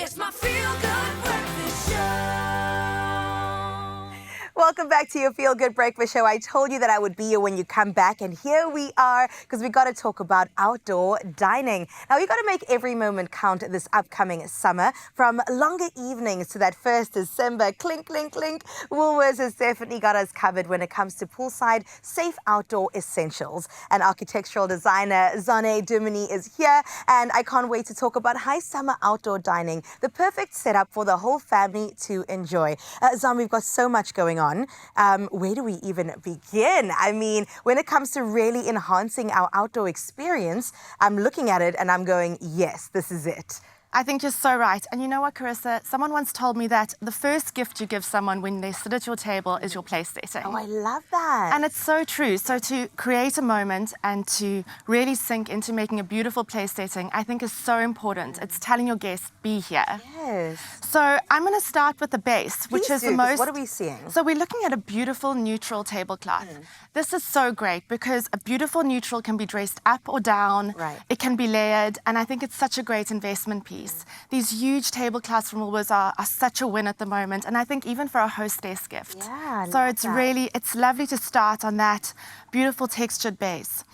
It's my feel-good breakfast show. Welcome back to your Feel Good Breakfast Show. I told you that I would be here when you come back, and here we are, because we got to talk about outdoor dining. Now, we got to make every moment count this upcoming summer, from longer evenings to that first December. Clink, clink, clink. Woolworths has definitely got us covered when it comes to poolside, safe outdoor essentials. And architectural designer Zane Dumini is here, and I can't wait to talk about high summer outdoor dining, the perfect setup for the whole family to enjoy. Zane, we've got so much going on. Where do we even begin? I mean, when it comes to really enhancing our outdoor experience, I'm looking at it and I'm going, yes, this is it. I think you're so right. And you know what, Carissa? Someone once told me that the first gift you give someone when they sit at your table is your place setting. Oh, I love that. And it's so true. So to create a moment and to really sink into making a beautiful place setting, I think is so important. It's telling your guests, be here. Yes. So I'm going to start with the base, which Please is do, the 'cause most... what are we seeing? So we're looking at a beautiful neutral tablecloth. This is so great because a beautiful neutral can be dressed up or down. Right. It can be layered, and I think it's such a great investment piece. These huge tablecloths from Woolworths are such a win at the moment, and I think even for a hostess gift. Yeah, I so love it's that. really, it's lovely to start on that beautiful textured base.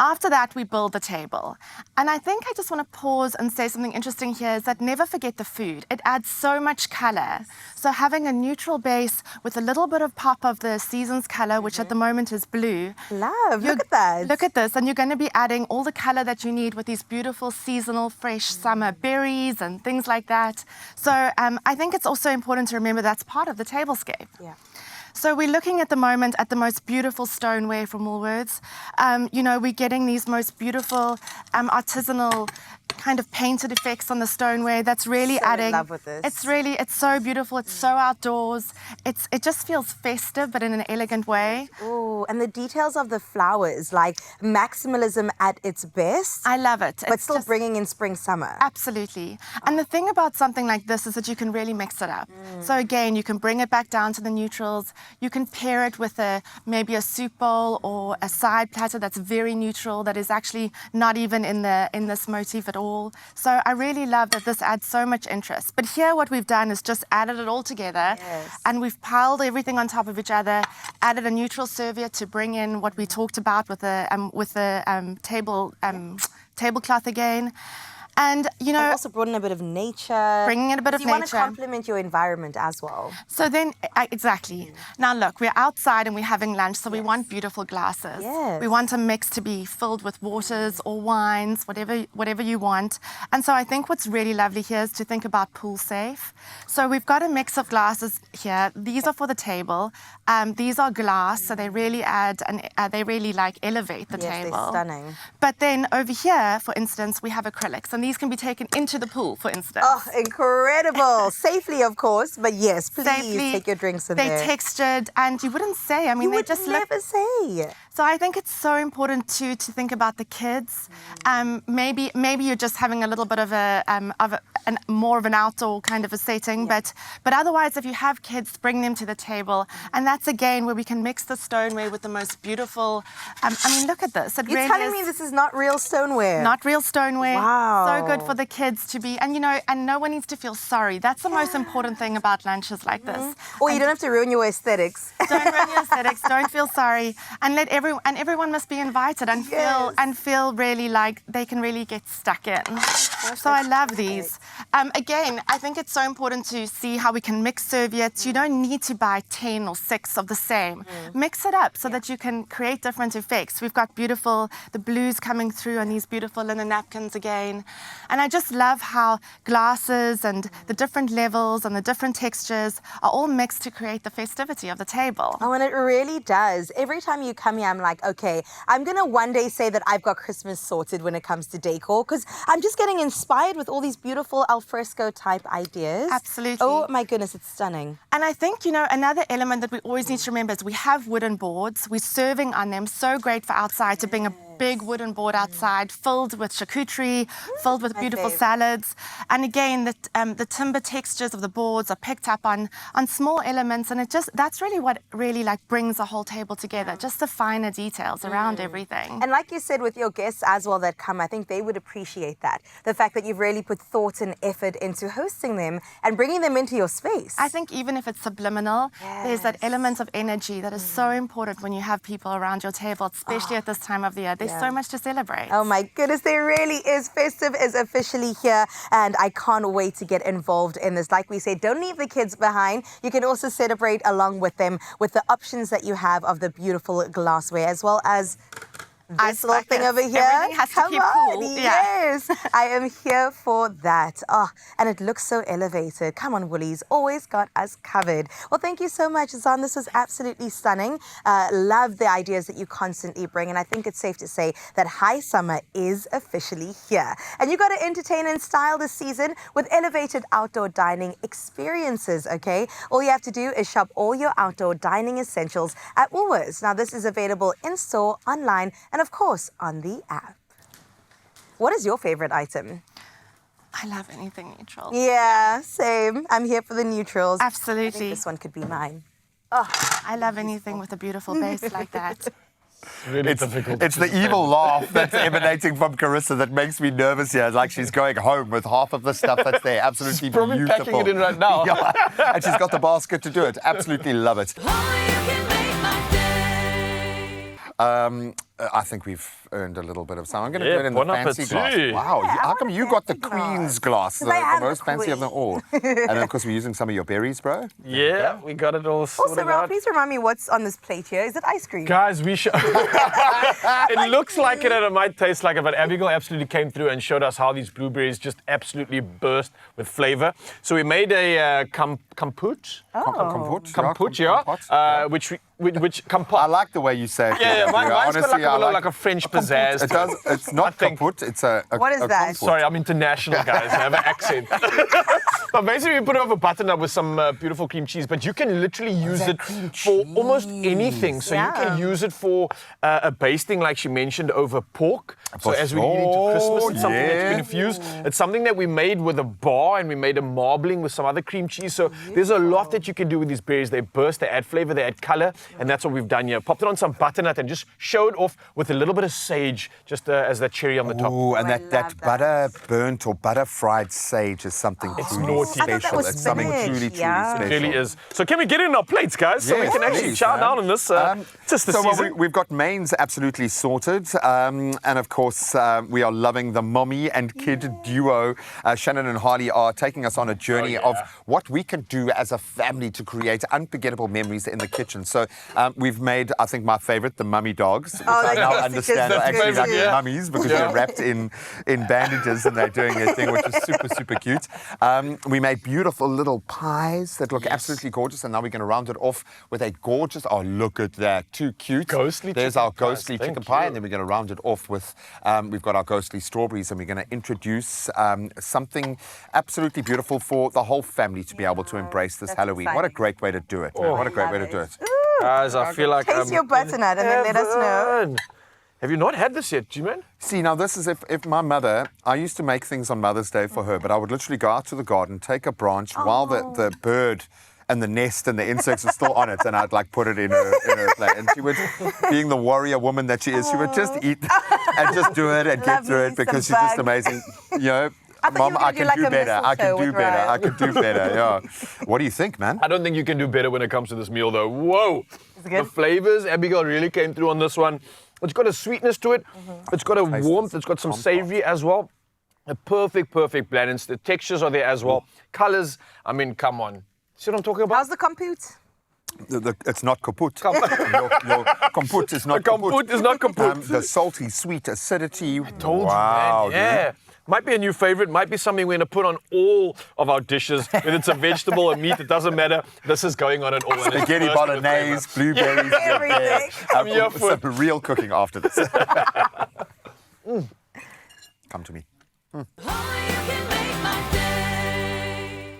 After that, we build the table. And I think I just want to pause and say something interesting here is that never forget the food. It adds so much color. So having a neutral base with a little bit of pop of the season's color, which at the moment is blue. Love, look at that. Look at this, and you're going to be adding all the color that you need with these beautiful seasonal, fresh summer berries and things like that. So I think it's also important to remember that's part of the tablescape. Yeah. So we're looking at the moment at the most beautiful stoneware from Woolworths. You know, we're getting these most beautiful artisanal kind of painted effects on the stoneware that's really So adding. in love with this. It's so beautiful. It's so outdoors. It just feels festive, but in an elegant way. Oh, and the details of the flowers, like maximalism at its best, I love it. but It's still just- bringing in spring, summer. Absolutely. And the thing about something like this is that you can really mix it up. So again, you can bring it back down to the neutrals. You can pair it with maybe a soup bowl or a side platter that's very neutral, that is actually not even in this motif at all. So I really love that this adds so much interest. But here what we've done is just added it all together. Yes. And we've piled everything on top of each other, added a neutral serviette to bring in what we talked about with the tablecloth again. And, you know, And also brought in a bit of nature. Bringing in a bit of You want to nature. complement your environment as well. So then, exactly. Now look, we're outside and we're having lunch, so we want beautiful glasses. Yes. We want a mix to be filled with waters or wines, whatever you want. And so I think what's really lovely here is to think about pool safe. So we've got a mix of glasses here. These are for the table. These are glass, so they really add and they really like elevate the Yes, they're table. stunning. But then over here, for instance, we have acrylics, and these can be taken into the pool, for instance. Oh, incredible. Safely, of course, but yes, please Safely. take your drinks in They're there. textured, and you wouldn't say. I mean, You they would just look. never say. So I think it's so important to think about the kids. Maybe you're just having a little bit of more of an outdoor kind of a setting, but otherwise, if you have kids, bring them to the table, and that's again where we can mix the stoneware with the most beautiful. I mean, look at this. It You're really telling is me this is not real stoneware? not real stoneware. Wow. So good for the kids to be, and you know, and no one needs to feel sorry. That's the most important thing about lunches like this. Or you don't have to ruin your aesthetics. Don't ruin your aesthetics. Don't feel sorry, and everyone must be invited and feel really like they can really get stuck in. So I love these. Again, I think it's so important to see how we can mix serviettes. You don't need to buy 10 or 6 of the same. Mix it up so that you can create different effects. We've got the blues coming through on these beautiful linen napkins again, and I just love how glasses and the different levels and the different textures are all mixed to create the festivity of the table. Oh, and it really does. Every time you come here, I'm like, okay, I'm going to one day say that I've got Christmas sorted when it comes to decor, because I'm just getting inspired with all these beautiful alfresco type ideas. Absolutely. Oh my goodness, it's stunning. And I think, you know, another element that we always need to remember is we have wooden boards. We're serving on them. So great for outside to bring big wooden board outside, filled with charcuterie, filled with My beautiful fave. salads. And again, the timber textures of the boards are picked up on small elements, and that's really what really like brings the whole table together. Just the finer details around everything. And like you said, with your guests as well that come, I think they would appreciate that. The fact that you've really put thought and effort into hosting them and bringing them into your space. I think even if it's subliminal, there's that element of energy that is so important when you have people around your table, especially at this time of the year. There's so much to celebrate. Oh my goodness, there really is. Festive is officially here, and I can't wait to get involved in this. Like we said, don't leave the kids behind. You can also celebrate along with them with the options that you have of the beautiful glassware, as well as this little thing over here. Everything has to keep cool. Yes, I am here for that. Oh, and it looks so elevated. Come on, Woolies, always got us covered. Well, thank you so much, Zan. This was absolutely stunning. Love the ideas that you constantly bring, and I think it's safe to say that high summer is officially here. And you got to entertain and style this season with elevated outdoor dining experiences, okay? All you have to do is shop all your outdoor dining essentials at Woolworths. Now, this is available in-store, online, and of course, on the app. What is your favorite item? I love anything neutral. Yeah, same. I'm here for the neutrals. I think Absolutely. this one could be mine. I love anything with a beautiful base like that. Really difficult. It's the evil laugh that's emanating from Carissa that makes me nervous here. It's like she's going home with half of the stuff that's there. Absolutely Probably beautiful. packing it in right now. Yeah, and she's got the basket to do it. Absolutely love it. Oh, you can make my day. I think we've earned a little bit of some. I'm going to Yeah, do it in the bon fancy glass. appetit. Wow, Yeah, I how want come a you got the fancy glass. Queen's glass, the, 'Cause I am the most fancy of them all? And then, of course, we're using some of your berries, bro. Yeah, we got it all Also, sorted Ralph, out. please remind me what's on this plate here. Is it ice cream? Guys, we should. It looks like it and it might taste like it, but Abigail absolutely came through and showed us how these blueberries just absolutely burst with flavor. So we made a kompot. Kompot, yeah. Which kompot. I like the way you say it. Yeah, mine's got Honestly, I like a French pizzazz. It does. It's not think- kaput. It's a What is a that? kompot. Sorry, I'm international, guys. I have an accent. But basically, we put it over butternut with some beautiful cream cheese. But you can literally use it for almost anything. So you can use it for a basting, like she mentioned, over pork. So as we get into Christmas, it's something that you can infuse. It's something that we made with a bar, and we made a marbling with some other cream cheese. So there's a lot that you can do with these berries. They burst, they add flavor, they add color, and that's what we've done here. Popped it on some butternut and just showed off with a little bit of sage, just as that cherry on the top. Ooh, and I that love that. butter burnt or butter fried sage is something truly naughty. I thought that special. was It's something spinach, truly yeah. special. It really is. So can we get it in our plates, guys, so we Yes, can actually please, chow man. down on this? Just the so season. we've got mains absolutely sorted, and of course we are loving the mommy and kid duo. Shannon and Harley are taking us on a journey of what we can do as a family to create unforgettable memories in the kitchen. So we've made, I think, my favorite, the mummy dogs. Which I that's now good. understand are That's actually good, like yeah. mummies because they're wrapped in bandages and they're doing their thing, which is super, super cute. We made beautiful little pies that look absolutely gorgeous, and now we're going to round it off with a gorgeous, oh, look at that, too cute. Ghostly There's chicken our pies. ghostly Thank chicken pie, you. and then we're going to round it off with, we've got our ghostly strawberries, and we're going to introduce something absolutely beautiful for the whole family to be able to embrace this that's Halloween. What a exciting. great way to do it, man. What a great way to do it. Guys, I feel like Taste your butternut and then let us know. Heaven. Have you not had this yet, G-Man? See, now this is if my mother, I used to make things on Mother's Day for her, but I would literally go out to the garden, take a branch while the bird and the nest and the insects are still on it, and I'd like put it in her plate. And she would, being the warrior woman that she is, she would just eat and just do it and get through it because she's just amazing. You know, I thought you Mom, were gonna I do can like do a better. I can mistletoe do with better. Ryan. I can do better. Yeah. What do you think, man? I don't think you can do better when it comes to this meal, though. Whoa! it good? The flavors, Abigail really came through on this one. It's got a sweetness to it. It's got a warmth. It's got some savory as well. A perfect balance. The textures are there as well. Colors, I mean, come on. See what I'm talking about? How's the compute? It's not kaput. Your komput is not Kompot is not kaput. The salty, sweet acidity. Told wow, you, man. Yeah. Might be a new favorite, might be something we're going to put on all of our dishes. Whether it's a vegetable or meat, it doesn't matter. This is going on it all. and it's Spaghetti burst with bolognese, blueberries. Everything. I'm here for it. Some real cooking after this.